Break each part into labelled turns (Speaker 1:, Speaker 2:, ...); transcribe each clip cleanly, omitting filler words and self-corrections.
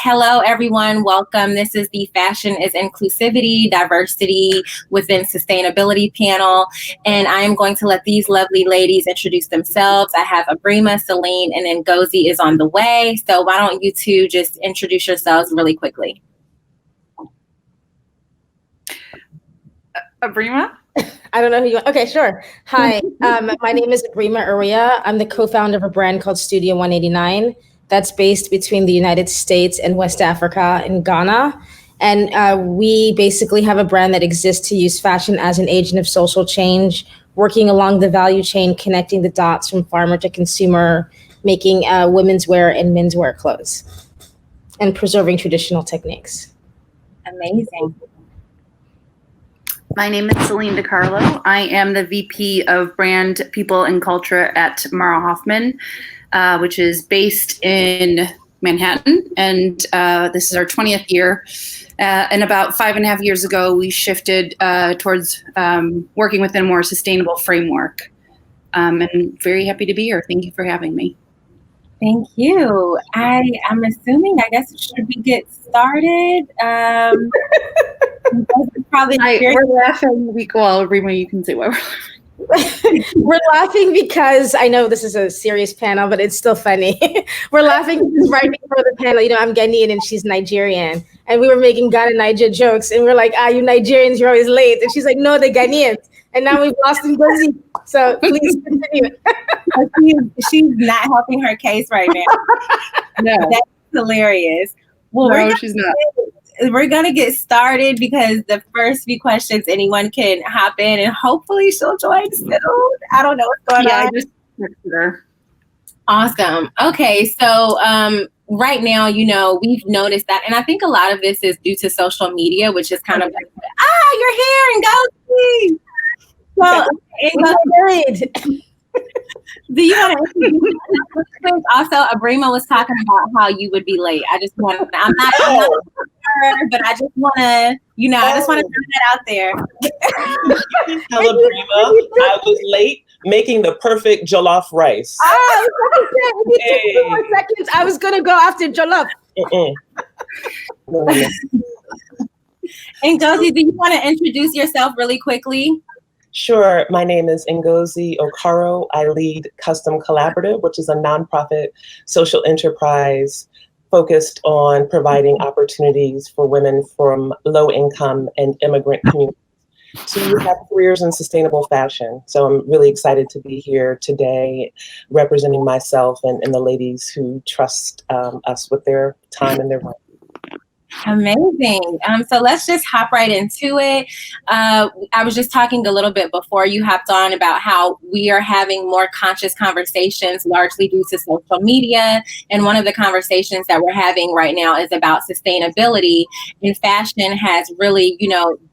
Speaker 1: Hello, everyone. Welcome. This is the Fashion is Inclusivity, Diversity Within Sustainability panel. And I am going to let these lovely ladies introduce themselves. I have Abrima, Celine, and then Ngozi is on the way. So why don't you two just introduce yourselves really quickly?
Speaker 2: Abrima?
Speaker 3: I don't know who you are. Okay, sure. Hi, my name is Abrima Erwiah. I'm the co-founder of a brand called Studio 189 that's based between the United States and West Africa in Ghana. And we basically have a brand that exists to use fashion as an agent of social change, working along the value chain, connecting the dots from farmer to consumer, making women's wear and men's wear clothes, and preserving traditional techniques.
Speaker 1: Amazing.
Speaker 2: My name is Celine DeCarlo. I am the VP of Brand, People, and Culture at Hoffman, which is based in Manhattan. And this is our 20th year. And about 5.5 years ago, we shifted towards working within a more sustainable framework. And very happy to be here. Thank you for having me.
Speaker 1: Thank you. I'm assuming, I guess, should we get started?
Speaker 2: We're laughing. Well, Rima, you can say why we're laughing.
Speaker 3: We're laughing because I know this is a serious panel, but it's still funny. We're laughing because right before the panel, I'm Ghanaian and she's Nigerian. And we were making Ghana Niger jokes. And we're like, you Nigerians, you're always late. And she's like, no, the Ghanaians. And now we've lost Ngozi. So please continue.
Speaker 1: She's not helping her case right now. No, that's hilarious. Well,
Speaker 2: no, she's not.
Speaker 1: We're going to get started because the first few questions, anyone can hop in and hopefully she'll join soon. I don't know what's going on.
Speaker 2: I just texted her.
Speaker 1: Awesome. Okay. So right now, we've noticed that, and I think a lot of this is due to social media, which is kind of like, you're here and go. So, do you want to also, Abrima was talking about how you would be late. I'm not sure, but I just want to, I just want to put that out there.
Speaker 4: Tell Abrima I was late making the perfect jollof rice.
Speaker 3: Hey. 2 more seconds. I was going to go after jollof.
Speaker 1: And Ngozi, do you want to introduce yourself really quickly?
Speaker 4: Sure. My name is Ngozi Okaro. I lead Custom Collaborative, which is a nonprofit social enterprise focused on providing opportunities for women from low-income and immigrant communities to have careers in sustainable fashion. So I'm really excited to be here today representing myself and the ladies who trust us with their time and their money.
Speaker 1: Amazing. So let's just hop right into it. I was just talking a little bit before you hopped on about how we are having more conscious conversations largely due to social media. And one of the conversations that we're having right now is about sustainability. And fashion has really,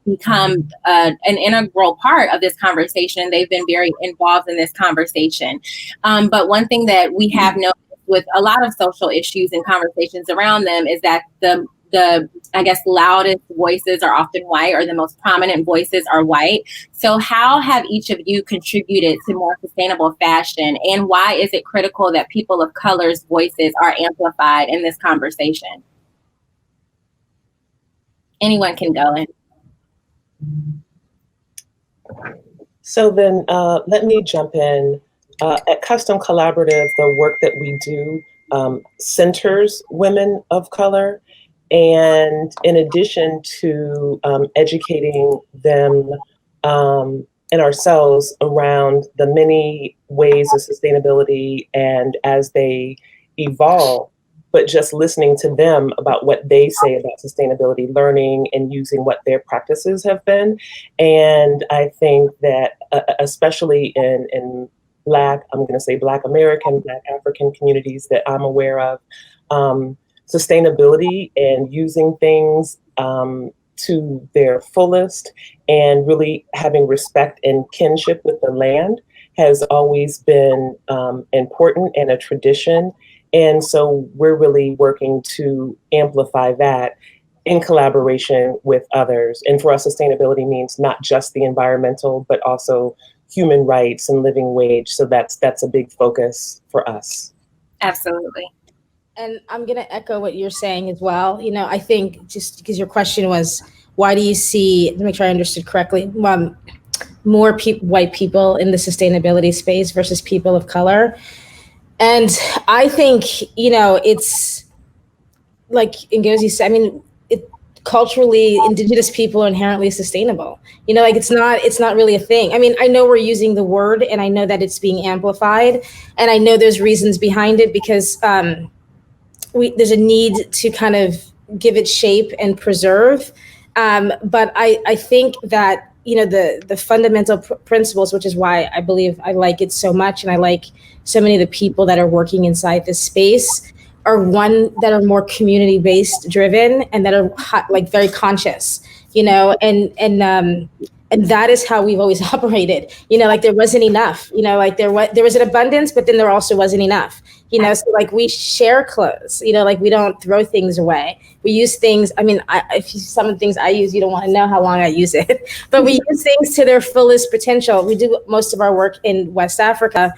Speaker 1: become an integral part of this conversation. They've been very involved in this conversation. But one thing that we have noticed with a lot of social issues and conversations around them is that the I guess loudest voices are often white, or the most prominent voices are white. So how have each of you contributed to more sustainable fashion, and why is it critical that people of color's voices are amplified in this conversation? Anyone can go in.
Speaker 4: So then let me jump in. At Custom Collaborative, the work that we do centers women of color. And in addition to educating them and ourselves around the many ways of sustainability and as they evolve, but just listening to them about what they say about sustainability, learning and using what their practices have been. And I think that especially in Black American, Black African communities that I'm aware of, sustainability and using things to their fullest and really having respect and kinship with the land has always been important and a tradition. And so we're really working to amplify that in collaboration with others. And for us, sustainability means not just the environmental, but also human rights and living wage. So that's a big focus for us.
Speaker 1: Absolutely.
Speaker 3: And I'm going to echo what you're saying as well. I think just because your question was, why do you see, to make sure I understood correctly, more white people in the sustainability space versus people of color? And I think, it's like Ngozi said, I mean, culturally, indigenous people are inherently sustainable. Like it's not really a thing. I mean, I know we're using the word and I know that it's being amplified and I know there's reasons behind it because there's a need to kind of give it shape and preserve. But I think that, the fundamental principles, which is why I believe I like it so much. And I like so many of the people that are working inside this space are that are more community based driven and that are like very conscious, and that is how we've always operated. Like there wasn't enough, like there was an abundance, but then there also wasn't enough, so like we share clothes, like we don't throw things away. We use things. I mean, some of the things I use, you don't want to know how long I use it, but we use things to their fullest potential. We do most of our work in West Africa,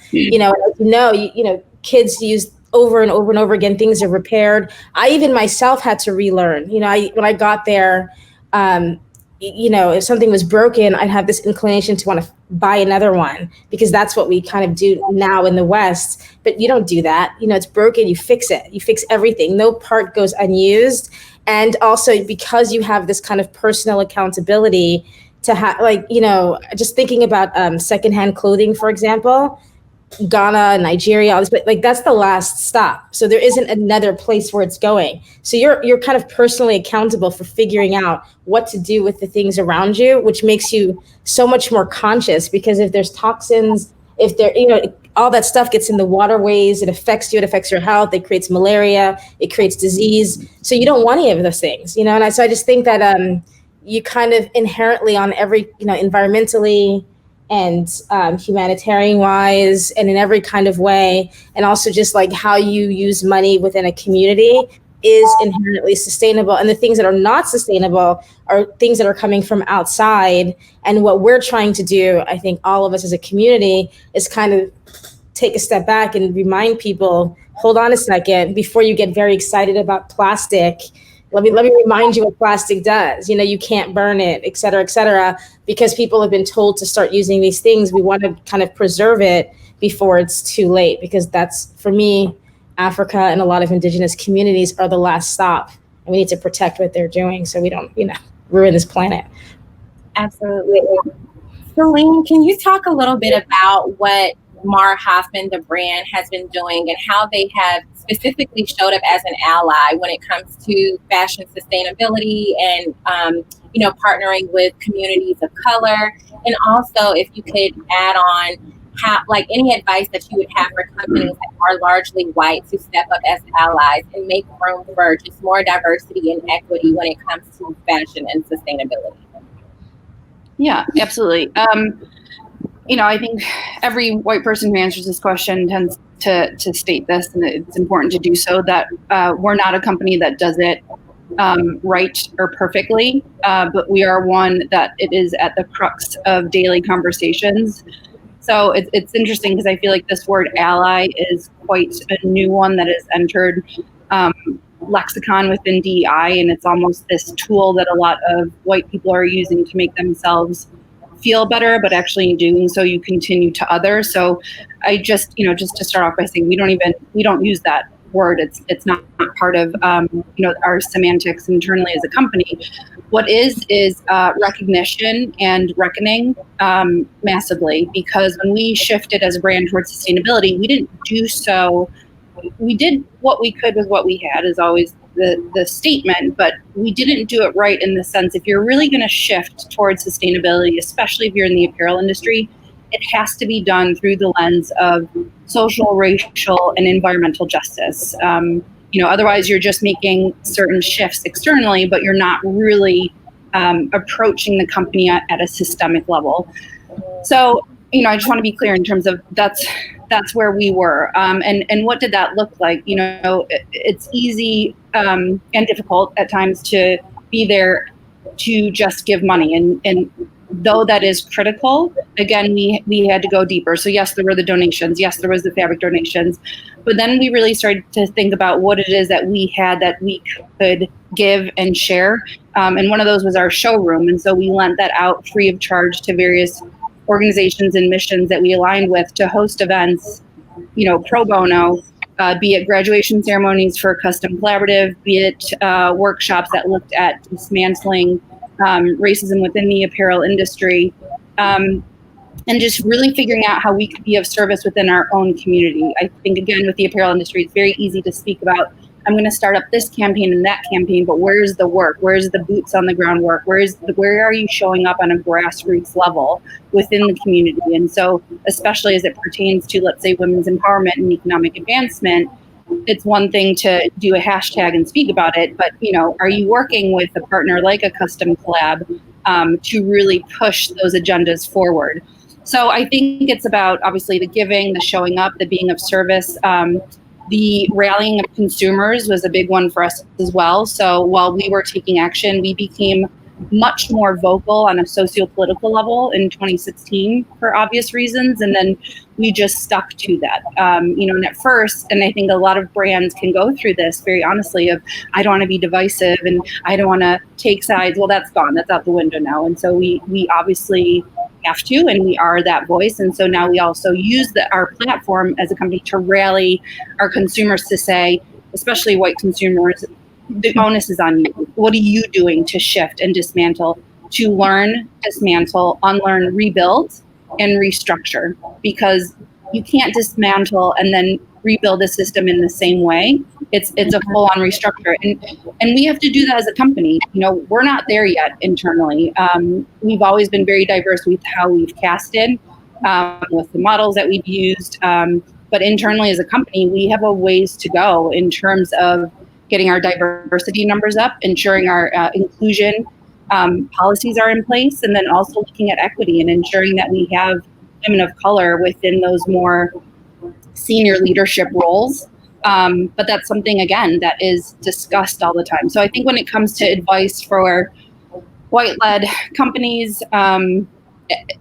Speaker 3: kids use over and over and over again, things are repaired. I even myself had to relearn, when I got there, if something was broken, I'd have this inclination to want to buy another one because that's what we kind of do now in the West. But you don't do that. It's broken, you fix it. You fix everything. No part goes unused. And also because you have this kind of personal accountability to have, just thinking about secondhand clothing, for example, Ghana, Nigeria, all this, but like that's the last stop. So there isn't another place where it's going. So you're kind of personally accountable for figuring out what to do with the things around you, which makes you so much more conscious because if there's toxins, if there, all that stuff gets in the waterways, it affects you, it affects your health, it creates malaria, it creates disease. So you don't want any of those things, and so I just think that you kind of inherently on every, environmentally, and humanitarian wise and in every kind of way. And also just like how you use money within a community is inherently sustainable. And the things that are not sustainable are things that are coming from outside. And what we're trying to do, I think all of us as a community, is kind of take a step back and remind people, hold on a second, before you get very excited about plastic, let me remind you what plastic does. You can't burn it, et cetera, because people have been told to start using these things. We want to kind of preserve it before it's too late, because that's, for me, Africa and a lot of indigenous communities are the last stop. And we need to protect what they're doing so we don't, ruin this planet.
Speaker 1: Absolutely. Celine, can you talk a little bit about what Mara Hoffman, the brand, has been doing and how they have specifically showed up as an ally when it comes to fashion sustainability and, partnering with communities of color? And also, if you could add on any advice that you would have for companies that are largely white to step up as allies and make room for just more diversity and equity when it comes to fashion and sustainability.
Speaker 2: Yeah, absolutely. I think every white person who answers this question tends to state this, and it's important to do so, that we're not a company that does it right or perfectly, but we are one that it is at the crux of daily conversations. So it's interesting because I feel like this word ally is quite a new one that has entered lexicon within DEI, and it's almost this tool that a lot of white people are using to make themselves feel better, but actually in doing so you continue to others. So I just to start off by saying we don't use that word. It's not part of our semantics internally as a company. What is recognition and reckoning massively, because when we shifted as a brand towards sustainability, we didn't do so. We did what we could with what we had, is always the statement, but we didn't do it right in the sense, if you're really going to shift towards sustainability, especially if you're in the apparel industry, it has to be done through the lens of social, racial, and environmental justice. Otherwise you're just making certain shifts externally, but you're not really approaching the company at a systemic level. So, I just want to be clear in terms of that's where we were. And what did that look like? It's easy and difficult at times to be there to just give money. And though that is critical, again, we had to go deeper. So yes, there were the donations. Yes, there was the fabric donations. But then we really started to think about what it is that we had that we could give and share. And one of those was our showroom. And so we lent that out free of charge to various organizations and missions that we aligned with to host events, pro bono, be it graduation ceremonies for Custom Collaborative, be it workshops that looked at dismantling racism within the apparel industry, and just really figuring out how we could be of service within our own community. I think, again, with the apparel industry, it's very easy to speak about, I'm going to start up this campaign and that campaign, but where's the work? Where's the boots on the ground work? Where are you showing up on a grassroots level within the community? And so, especially as it pertains to, let's say, women's empowerment and economic advancement, it's one thing to do a hashtag and speak about it, but are you working with a partner like a Custom Collab to really push those agendas forward? So I think it's about, obviously, the giving, the showing up, the being of service. The rallying of consumers was a big one for us as well. So while we were taking action, we became much more vocal on a socio-political level in 2016 for obvious reasons. And then we just stuck to that. And at first, and I think a lot of brands can go through this very honestly of, I don't want to be divisive and I don't want to take sides. Well, that's gone. That's out the window now. And so we obviously have to, and we are that voice. And so now we also use our platform as a company to rally our consumers to say, especially white consumers, the onus is on you. What are you doing to shift and dismantle, to learn, dismantle, unlearn, rebuild, and restructure? Because you can't dismantle and then rebuild the system in the same way. It's a full-on restructure, and we have to do that as a company. We're not there yet internally. We've always been very diverse with how we've casted, with the models that we've used. But internally as a company, we have a ways to go in terms of getting our diversity numbers up, ensuring our inclusion policies are in place, and then also looking at equity and ensuring that we have women of color within those more senior leadership roles. But that's something, again, that is discussed all the time. So I think when it comes to advice for white-led companies,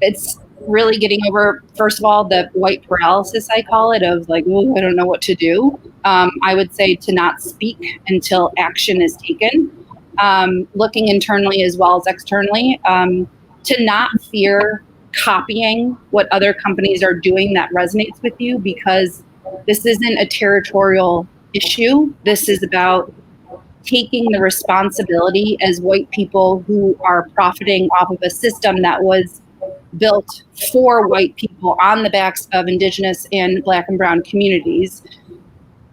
Speaker 2: it's really getting over, first of all, the white paralysis, I call it, of like, oh, I don't know what to do. I would say to not speak until action is taken, looking internally as well as externally, to not fear copying what other companies are doing that resonates with you, because this isn't a territorial issue. This is about taking the responsibility as white people who are profiting off of a system that was built for white people on the backs of Indigenous and Black and Brown communities.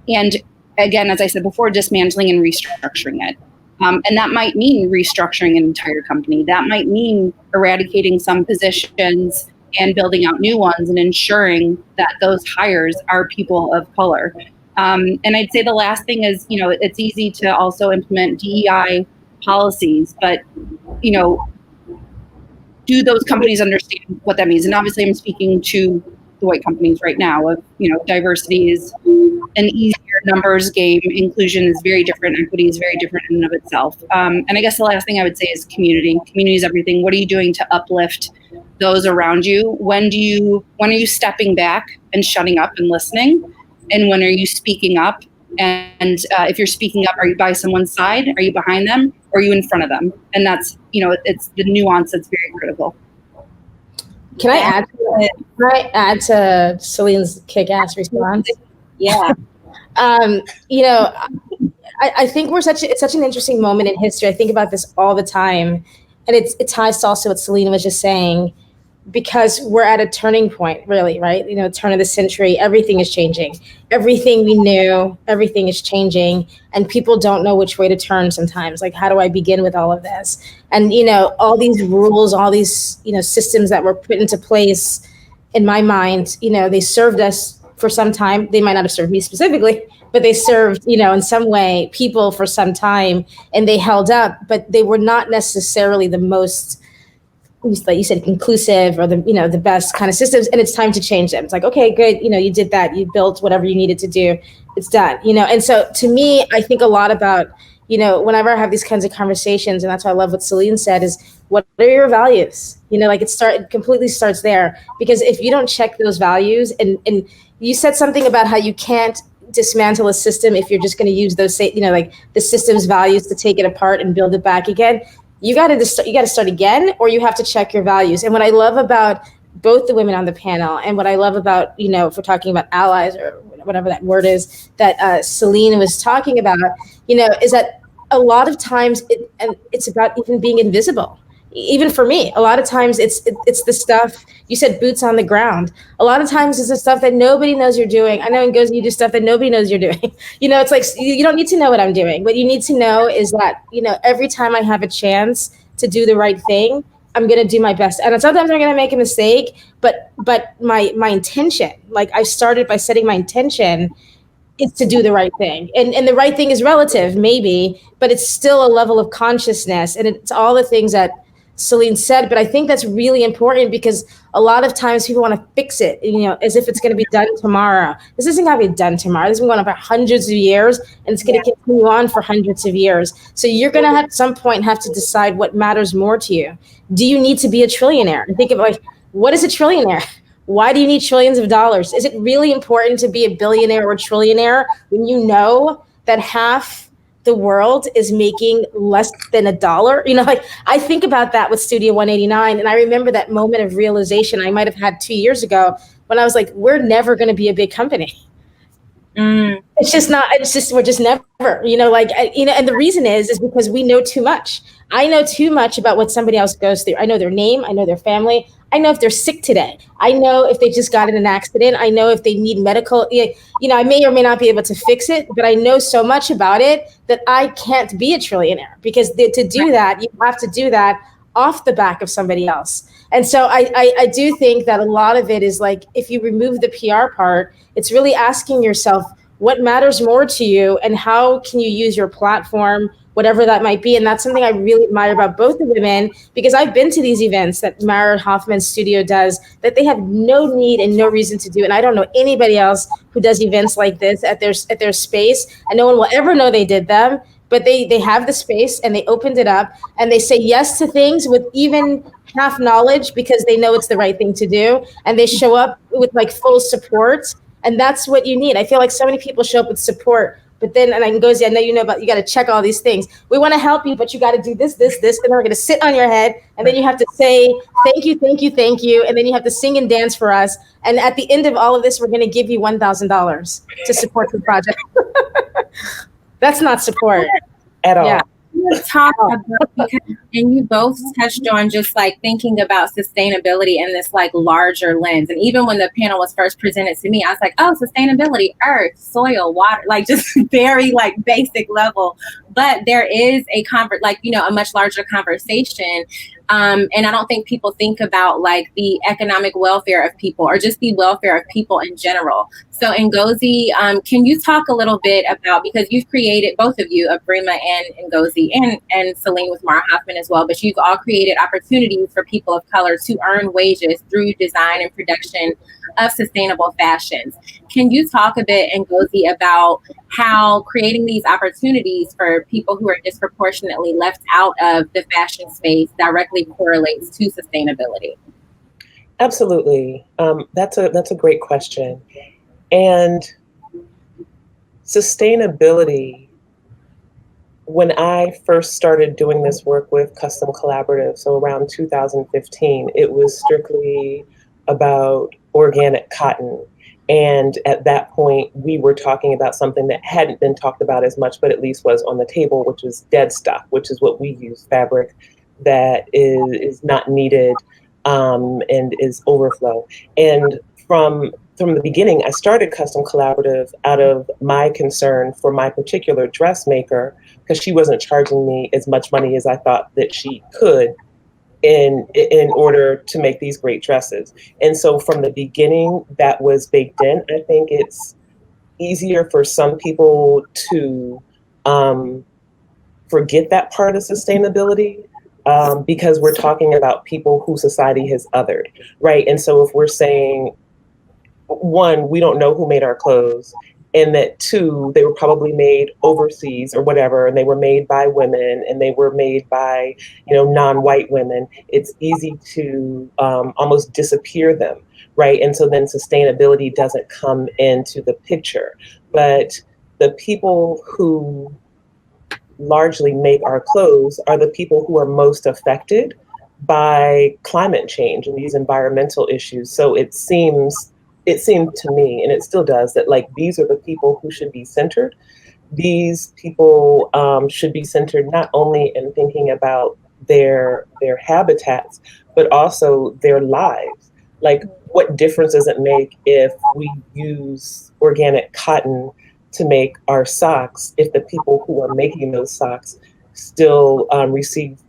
Speaker 2: And again, as I said before, dismantling and restructuring it. And that might mean restructuring an entire company. That might mean eradicating some positions and building out new ones and ensuring that those hires are people of color. And I'd say the last thing is, it's easy to also implement DEI policies, but, do those companies understand what that means? And obviously I'm speaking to the white companies right now of, diversity is an easier numbers game. Inclusion is very different. Equity is very different in and of itself. And I guess the last thing I would say is community. Community is everything. What are you doing to uplift those around you? When are you stepping back and shutting up and listening? And when are you speaking up? And if you're speaking up, are you by someone's side? Are you behind them? Or are you in front of them? And that's, it's the nuance that's very critical.
Speaker 3: Can I add to Celine's kick-ass response?
Speaker 1: Yeah.
Speaker 3: I think it's such an interesting moment in history. I think about this all the time, and it ties to also what Celine was just saying, because we're at a turning point, really, right? Turn of the century, everything is changing. Everything we knew, everything is changing, and people don't know which way to turn sometimes. Like, how do I begin with all of this? And, all these rules, all these, systems that were put into place, in my mind, they served us for some time. They might not have served me specifically, but they served, in some way, people for some time, and they held up, but they were not necessarily the most, like you said, inclusive or the best kind of systems, and it's time to change them. It's like, okay, good, you did that, you built whatever you needed to do, it's done, and so to me, I think a lot about, whenever I have these kinds of conversations, and that's why I love what Celine said, is what are your values? Like it completely starts there, because if you don't check those values, and you said something about how you can't dismantle a system if you're just going to use those, like the system's values to take it apart and build it back again. You got to start again, or you have to check your values. And what I love about both the women on the panel, and what I love about, if we're talking about allies or whatever that word is that Celine was talking about, is that a lot of times it's about even being invisible. Even for me, a lot of times it's the stuff you said, boots on the ground. A lot of times it's the stuff that nobody knows you're doing. I know Ngozi, you do stuff that nobody knows you're doing. It's like, you don't need to know what I'm doing. What you need to know is that, every time I have a chance to do the right thing, I'm going to do my best. And sometimes I'm going to make a mistake, but my intention, like I started by setting my intention, is to do the right thing. And the right thing is relative, maybe, but it's still a level of consciousness. And it's all the things that Celine said, but I think that's really important, because a lot of times people want to fix it, as if it's going to be done tomorrow. This isn't going to be done tomorrow. This is going on for hundreds of years, and it's going to continue on for hundreds of years. So you're going to at some point have to decide what matters more to you. Do you need to be a trillionaire? And think of, like, what is a trillionaire? Why do you need trillions of dollars? Is it really important to be a billionaire or a trillionaire when you know that half the world is making less than $1? Like, I think about that with Studio 189, and I remember that moment of realization I might have had 2 years ago when I was like, we're never going to be a big company. It's just not, we're just never, and the reason is because we know too much. I know too much about what somebody else goes through. I know their name. I know their family. I know if they're sick today. I know if they just got in an accident. I know if they need medical, I may or may not be able to fix it, but I know so much about it that I can't be a trillionaire, because to do that, you have to do that off the back of somebody else. And so I do think that a lot of it is like, if you remove the PR part, it's really asking yourself what matters more to you, and how can you use your platform, whatever that might be. And that's something I really admire about both the women, because I've been to these events that Mara Hoffman's studio does that they have no need and no reason to do. And I don't know anybody else who does events like this at their space, and no one will ever know they did them. But they have the space, and they opened it up, and they say yes to things with even half knowledge, because they know it's the right thing to do. And they show up with like full support. And that's what you need. I feel like so many people show up with support, but then, and Ngozi, I know you know about, you got to check all these things. We want to help you, but you got to do this, and then we're going to sit on your head, and then you have to say, thank you, thank you, thank you. And then you have to sing and dance for us. And at the end of all of this, we're going to give you $1,000 to support the project. That's not support.
Speaker 4: At all.
Speaker 1: Yeah. Talk about, because, and you both touched on just like thinking about sustainability in this like larger lens. And even when the panel was first presented to me, I was like, oh, sustainability, earth, soil, water, like just very like basic level. But there is a a much larger conversation. And I don't think people think about like the economic welfare of people, or just the welfare of people in general. So Ngozi, can you talk a little bit about, because you've created, both of you, Abrima and Ngozi, and Celine with Mara Hoffman as well, but you've all created opportunities for people of color to earn wages through design and production of sustainable fashions. Can you talk a bit, Ngozi, about how creating these opportunities for people who are disproportionately left out of the fashion space directly correlates to sustainability?
Speaker 4: Absolutely. That's a great question. And sustainability, when I first started doing this work with Custom Collaborative, so around 2015, it was strictly about organic cotton. And at that point, we were talking about something that hadn't been talked about as much, but at least was on the table, which was dead stock, which is what we use, fabric that is not needed and is overflow. And from the beginning, I started Custom Collaborative out of my concern for my particular dressmaker, because she wasn't charging me as much money as I thought that she could in order to make these great dresses. And so from the beginning, that was baked in. I think it's easier for some people to forget that part of sustainability because we're talking about people who society has othered, right? And so if we're saying, one, we don't know who made our clothes, and that two, they were probably made overseas or whatever, and they were made by women, and they were made by, non-white women. It's easy to almost disappear them, right? And so then sustainability doesn't come into the picture. But the people who largely make our clothes are the people who are most affected by climate change and these environmental issues. So it seemed to me, and it still does, that like these are the people who should be centered. These people should be centered not only in thinking about their habitats, but also their lives. Like, what difference does it make if we use organic cotton to make our socks if the people who are making those socks still receive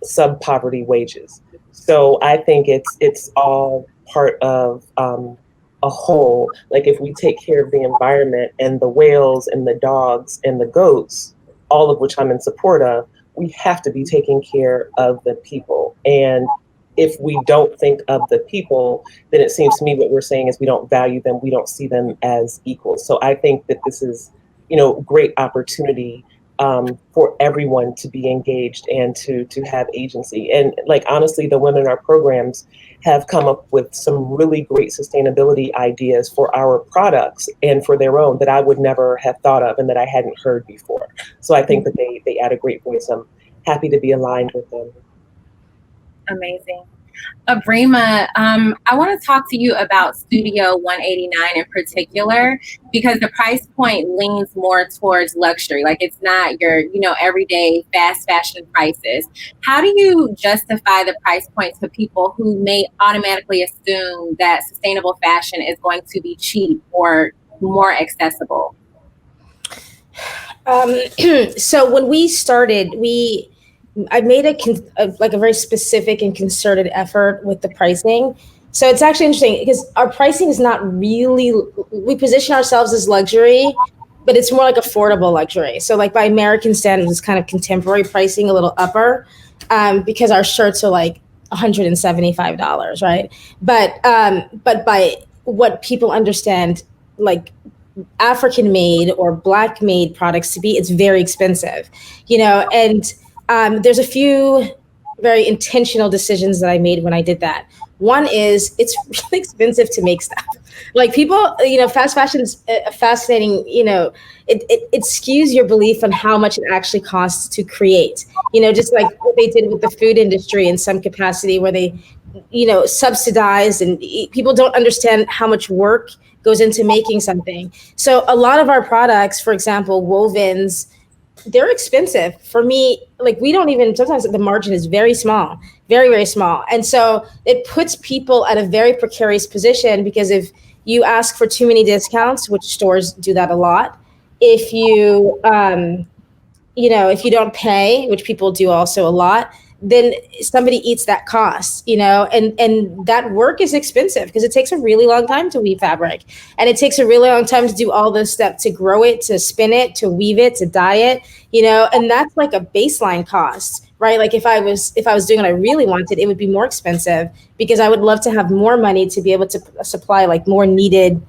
Speaker 4: sub-poverty wages? So I think it's all part of a whole. Like, if we take care of the environment and the whales and the dogs and the goats, all of which I'm in support of, we have to be taking care of the people. And if we don't think of the people, then it seems to me what we're saying is we don't value them, we don't see them as equals. So I think that this is, great opportunity for everyone to be engaged and to have agency. And like, honestly, the women in our programs have come up with some really great sustainability ideas for our products and for their own that I would never have thought of and that I hadn't heard before. So I think that they add a great voice. I'm happy to be aligned with them.
Speaker 1: Amazing. Abrima, I want to talk to you about Studio 189 in particular, because the price point leans more towards luxury. Like, it's not your, everyday fast fashion prices. How do you justify the price points to people who may automatically assume that sustainable fashion is going to be cheap or more accessible?
Speaker 3: So when we started, I made a very specific and concerted effort with the pricing. So it's actually interesting because our pricing is not really, we position ourselves as luxury, but it's more like affordable luxury. So like by American standards, it's kind of contemporary pricing, a little upper, because our shirts are like $175, right? But by what people understand, like African made or Black made products to be, it's very expensive, and there's a few very intentional decisions that I made when I did that. One is it's really expensive to make stuff. Like, people, fast fashion is fascinating. It skews your belief on how much it actually costs to create. Just like what they did with the food industry in some capacity, where they, subsidize, and people don't understand how much work goes into making something. So a lot of our products, for example, wovens, they're expensive. For me, like, we don't even, sometimes the margin is very small, very, very small. And so it puts people at a very precarious position, because if you ask for too many discounts, which stores do that a lot, if you, if you don't pay, which people do also a lot, then somebody eats that cost, and that work is expensive because it takes a really long time to weave fabric, and it takes a really long time to do all this stuff, to grow it, to spin it, to weave it, to dye it, and that's like a baseline cost, right? Like, if I was doing what I really wanted, it would be more expensive, because I would love to have more money to be able to supply like more needed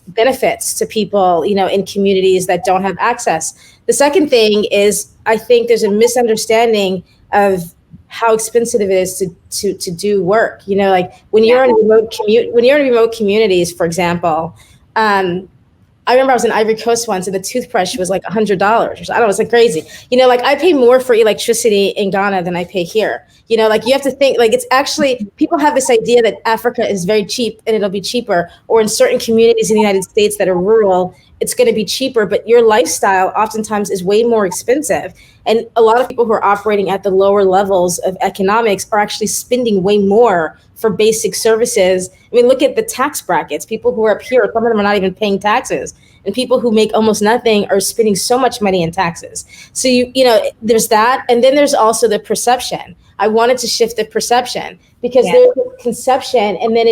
Speaker 3: benefits to people, in communities that don't have access. The second thing is, I think there's a misunderstanding of how expensive it is to do work. Like, when you're in remote communities, for example, I remember I was in Ivory Coast once, and the toothbrush was like $100 or so. I don't know, it's like crazy. Like, I pay more for electricity in Ghana than I pay here. Like, you have to think, like, it's actually, people have this idea that Africa is very cheap and it'll be cheaper, or in certain communities in the United States that are rural, it's going to be cheaper, but your lifestyle oftentimes is way more expensive. And a lot of people who are operating at the lower levels of economics are actually spending way more for basic services. I mean, look at the tax brackets. People who are up here, some of them are not even paying taxes. And people who make almost nothing are spending so much money in taxes. So, there's that. And then there's also the perception. I wanted to shift the perception, because there's a conception, and then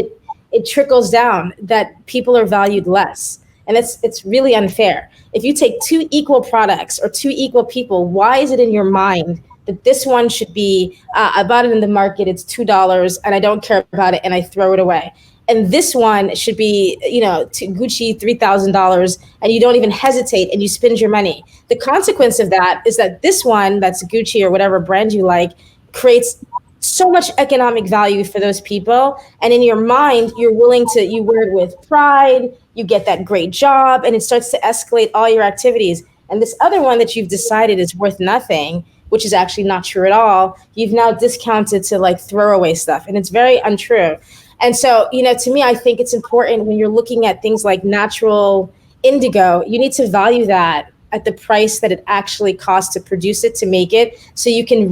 Speaker 3: it trickles down that people are valued less. And it's really unfair. If you take two equal products or two equal people, why is it in your mind that this one should be, I bought it in the market, it's $2, and I don't care about it, and I throw it away? And this one should be, to Gucci, $3,000, and you don't even hesitate and you spend your money. The consequence of that is that this one, that's Gucci or whatever brand you like, creates so much economic value for those people. And in your mind, you wear it with pride, you get that great job, and it starts to escalate all your activities. And this other one that you've decided is worth nothing, which is actually not true at all, you've now discounted to like throwaway stuff. And it's very untrue. And so, to me, I think it's important when you're looking at things like natural indigo, you need to value that at the price that it actually costs to produce it, to make it, so you can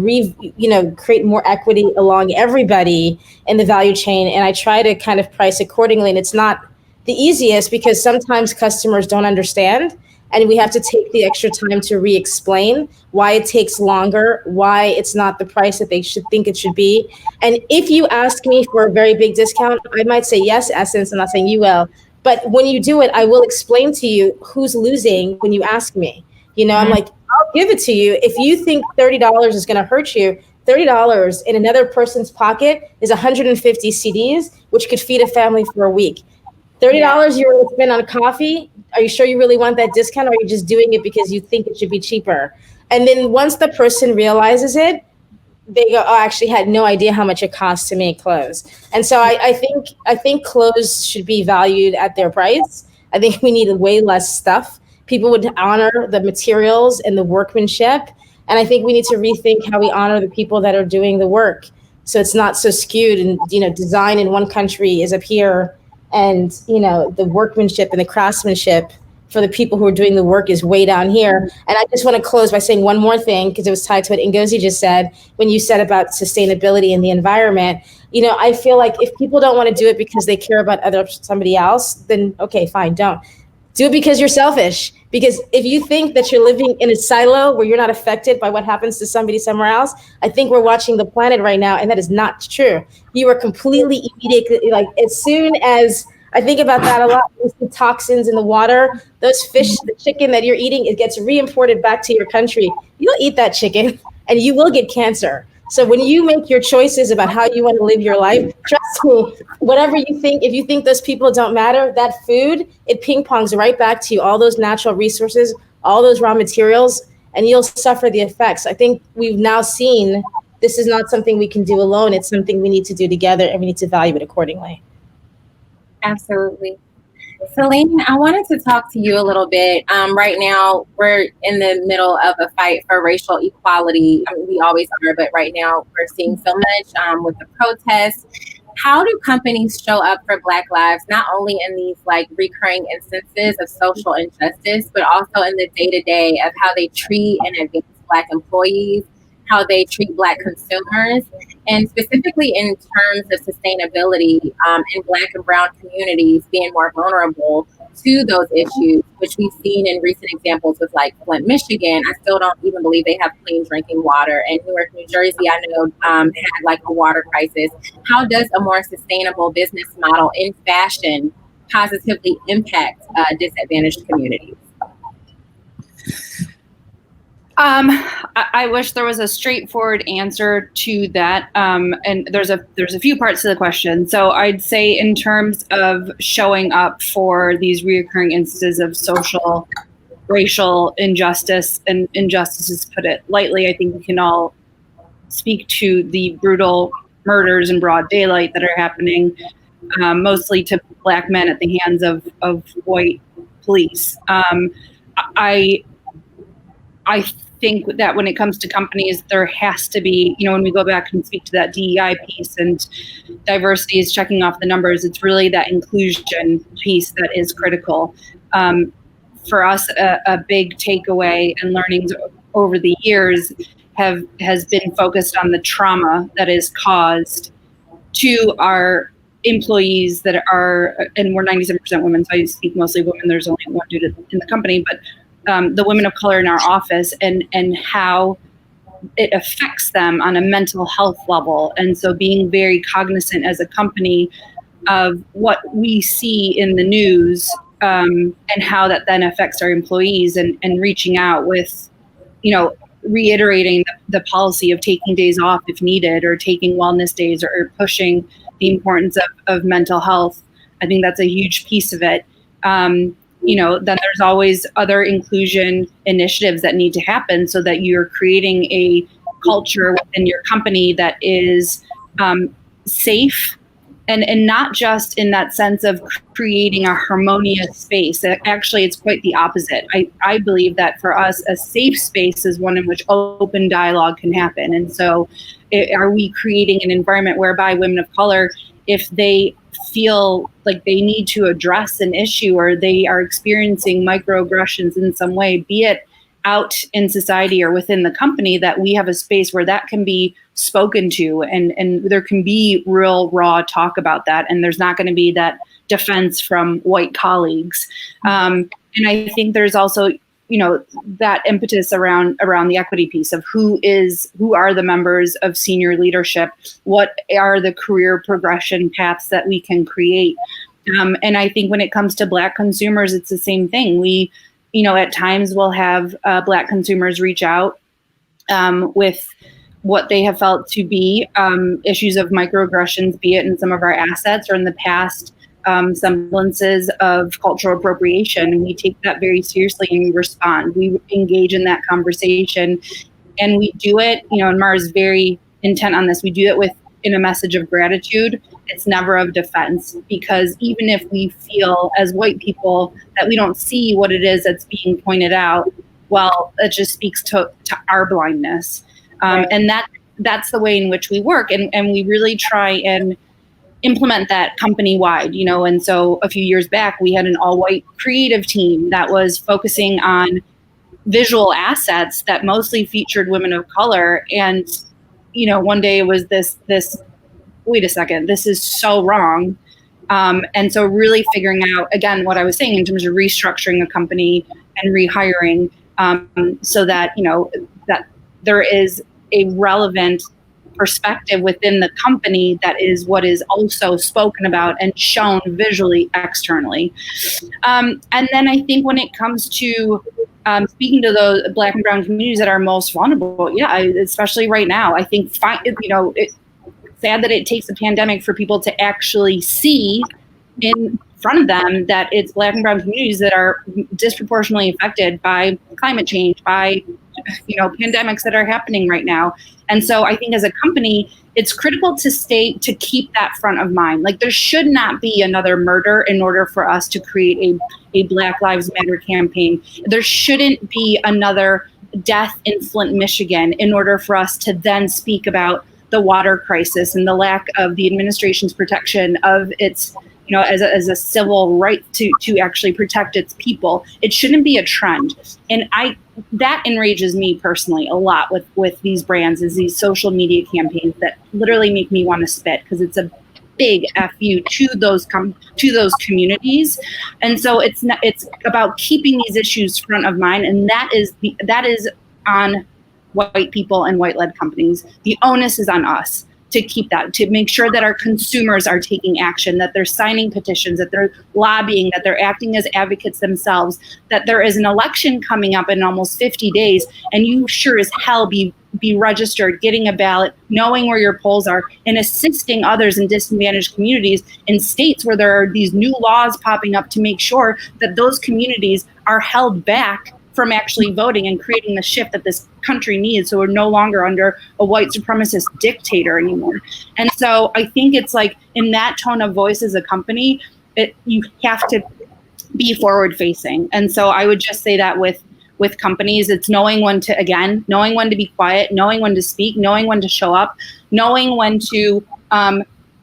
Speaker 3: create more equity along everybody in the value chain. And I try to kind of price accordingly. And it's not the easiest because sometimes customers don't understand. And we have to take the extra time to re-explain why it takes longer, why it's not the price that they should think it should be. And if you ask me for a very big discount, I might say yes, Essence. I'm not saying you will. But when you do it, I will explain to you who's losing when you ask me. I'm like, I'll give it to you. If you think $30 is going to hurt you, $30 in another person's pocket is 150 CDs, which could feed a family for a week. $30 you're going to spend on coffee. Are you sure you really want that discount, or are you just doing it because you think it should be cheaper? And then once the person realizes it, they go, oh, I actually had no idea how much it costs to make clothes. And so I think clothes should be valued at their price. I think we need way less stuff. People would honor the materials and the workmanship. And I think we need to rethink how we honor the people that are doing the work. So it's not so skewed and, design in one country is up here, and, the workmanship and the craftsmanship for the people who are doing the work is way down here. And I just want to close by saying one more thing, because it was tied to what Ngozi just said, when you said about sustainability and the environment. I feel like if people don't want to do it because they care about somebody else, then okay, fine, don't. Do it because you're selfish. Because if you think that you're living in a silo where you're not affected by what happens to somebody somewhere else, I think we're watching the planet right now, and that is not true. You are completely immediately, like as soon as, I think about that a lot, the toxins in the water, those fish, the chicken that you're eating, it gets re-imported back to your country. You'll eat that chicken and you will get cancer. So when you make your choices about how you want to live your life, trust me, whatever you think, if you think those people don't matter, that food, it ping pongs right back to you, all those natural resources, all those raw materials, and you'll suffer the effects. I think we've now seen this is not something we can do alone. It's something we need to do together, and we need to value it accordingly.
Speaker 1: Absolutely. Celine, I wanted to talk to you a little bit. Right now, we're in the middle of a fight for racial equality. I mean, we always are, but right now we're seeing so much with the protests. How do companies show up for Black lives, not only in these like recurring instances of social injustice, but also in the day-to-day of how they treat and advance Black employees, how they treat Black consumers, and specifically in terms of sustainability in Black and Brown communities being more vulnerable to those issues, which we've seen in recent examples with like Flint, Michigan. I still don't even believe they have clean drinking water. And Newark, New Jersey, I know had like a water crisis. How does a more sustainable business model in fashion positively impact disadvantaged communities?
Speaker 2: I wish there was a straightforward answer to that. And there's a few parts to the question. So I'd say in terms of showing up for these reoccurring instances of social, racial injustice, and injustices, put it lightly, I think we can all speak to the brutal murders in broad daylight that are happening, mostly to Black men at the hands of white police. I think that when it comes to companies, there has to be, when we go back and speak to that DEI piece and diversity is checking off the numbers, it's really that inclusion piece that is critical. For us, a big takeaway and learnings over the years has been focused on the trauma that is caused to our employees that are, and we're 97% women, so I speak mostly women, there's only one dude in the company, but the women of color in our office and how it affects them on a mental health level. And so being very cognizant as a company of what we see in the news and how that then affects our employees and reaching out with, reiterating the policy of taking days off if needed, or taking wellness days, or pushing the importance of mental health. I think that's a huge piece of it. Then there's always other inclusion initiatives that need to happen so that you're creating a culture within your company that is safe, and not just in that sense of creating a harmonious space. Actually, it's quite the opposite. I believe that for us, a safe space is one in which open dialogue can happen. And so are we creating an environment whereby women of color, if they feel like they need to address an issue or they are experiencing microaggressions in some way, be it out in society or within the company, that we have a space where that can be spoken to, and there can be real raw talk about that, and there's not going to be that defense from white colleagues. And I think there's also that impetus around the equity piece of who are the members of senior leadership, what are the career progression paths that we can create. And I think when it comes to Black consumers, it's the same thing. We at times we'll have Black consumers reach out with what they have felt to be issues of microaggressions, be it in some of our assets or in the past semblances of cultural appropriation. And we take that very seriously and we respond. We engage in that conversation, and we do it, and Mara is very intent on this. We do it in a message of gratitude. It's never of defense, because even if we feel as white people that we don't see what it is that's being pointed out, well, it just speaks to our blindness. Right. And that's the way in which we work. And we really try and implement that company-wide, and so a few years back, we had an all-white creative team that was focusing on visual assets that mostly featured women of color. And, one day it was this, wait a second, this is so wrong. And so really figuring out, again, what I was saying in terms of restructuring a company and rehiring, so that, that there is a relevant perspective within the company that is what is also spoken about and shown visually externally. And then I think when it comes to speaking to those Black and brown communities that are most vulnerable, especially right now, I think, it's sad that it takes a pandemic for people to actually see in front of them that it's Black and brown communities that are disproportionately affected by climate change, by pandemics that are happening right now. And so I think as a company, it's critical to keep that front of mind. Like, there should not be another murder in order for us to create a Black Lives Matter campaign. There shouldn't be another death in Flint, Michigan in order for us to then speak about the water crisis and the lack of the administration's protection of its, as a civil right to actually protect its people. It shouldn't be a trend. And that enrages me personally a lot with these brands, is these social media campaigns that literally make me want to spit, because it's a big FU to those communities. And so it's about keeping these issues front of mind, and that is on white people and white-led companies. The onus is on us to keep that, to make sure that our consumers are taking action, that they're signing petitions, that they're lobbying, that they're acting as advocates themselves, that there is an election coming up in almost 50 days, and you sure as hell be registered, getting a ballot, knowing where your polls are, and assisting others in disadvantaged communities in states where there are these new laws popping up to make sure that those communities are held back from actually voting and creating the shift that this country needs, so we're no longer under a white supremacist dictator anymore. And so I think it's like, in that tone of voice as a company, you have to be forward facing. And so I would just say that with companies, it's knowing when to be quiet, knowing when to speak, knowing when to show up, knowing when to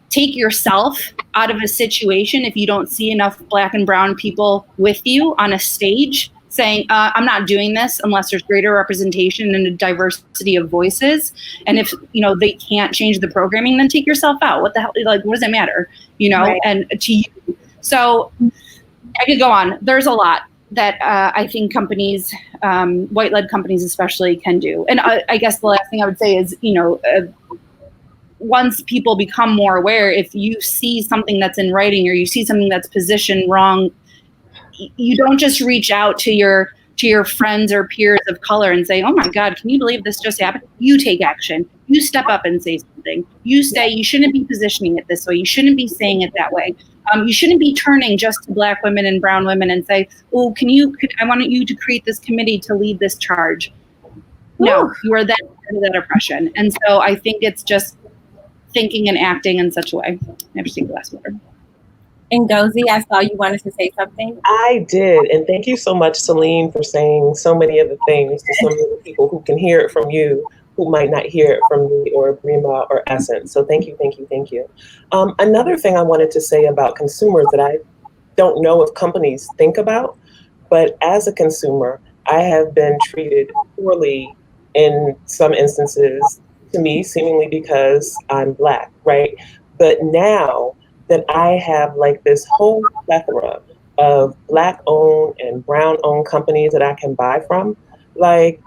Speaker 2: take yourself out of a situation if you don't see enough Black and brown people with you on a stage, saying, I'm not doing this unless there's greater representation and a diversity of voices. And if, they can't change the programming, then take yourself out. What the hell, what does it matter? Right. And to you. So I could go on. There's a lot that I think companies, white-led companies especially, can do. And I guess the last thing I would say is, once people become more aware, if you see something that's in writing or you see something that's positioned wrong, you don't just reach out to your to your friends or peers of color and say, oh my God, can you believe this just happened? You take action. You step up and say something. You say, you shouldn't be positioning it this way. You shouldn't be saying it that way. You shouldn't be turning just to Black women and brown women and say, oh, I want you to create this committee to lead this charge. No, you are that oppression. And so I think it's just thinking and acting in such a way. I have to take the last word.
Speaker 1: Ngozi, I saw you wanted to say something.
Speaker 4: I did, and thank you so much, Celine, for saying so many of the things to some of the people who can hear it from you, who might not hear it from me or Abrima or Essence. So thank you, thank you, thank you. Another thing I wanted to say about consumers that I don't know if companies think about, but as a consumer, I have been treated poorly in some instances, to me, seemingly because I'm Black, right? But now that I have like this whole plethora of Black owned and brown owned companies that I can buy from, like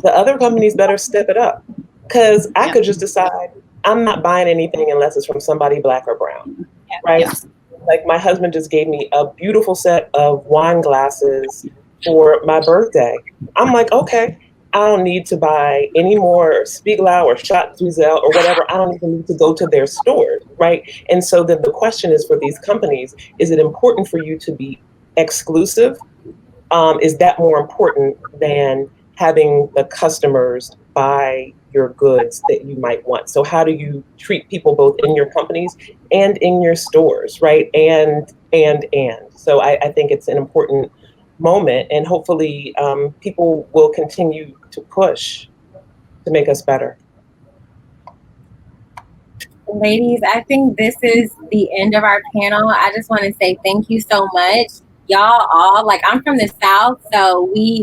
Speaker 4: the other companies better step it up. Cause I could just decide I'm not buying anything unless it's from somebody Black or brown, right?
Speaker 2: Yes.
Speaker 4: Like my husband just gave me a beautiful set of wine glasses for my birthday. I'm like, okay, I don't need to buy any more Spiegelau or Shot Duzel or whatever. I don't even need to go to their stores, right? And so then the question is for these companies, is it important for you to be exclusive? Is that more important than having the customers buy your goods that you might want? So how do you treat people both in your companies and in your stores, right? And. So I think it's an important moment, and hopefully people will continue to push to make us better.
Speaker 1: Ladies, I think this is the end of our panel. I just want to say thank you so much. Y'all all, like, I'm from the South, so we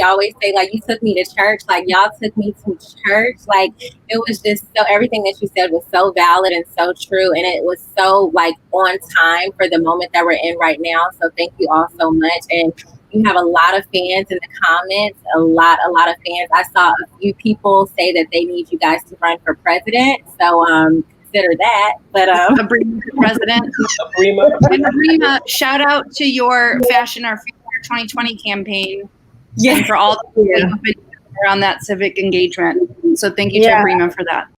Speaker 1: always say, like, you took me to church, like, y'all took me to church. Like, it was just so, everything that you said was so valid and so true, and it was so, like, on time for the moment that we're in right now. So thank you all so much. And you have a lot of fans in the comments, a lot of fans. I saw a few people say that they need you guys to run for president. So consider that. But
Speaker 2: Abrima for president. Abrima, shout out to your Fashion Our Future 2020 campaign.
Speaker 1: yes,
Speaker 2: and for all the people who've been around that civic engagement. So thank you to Abrima for that.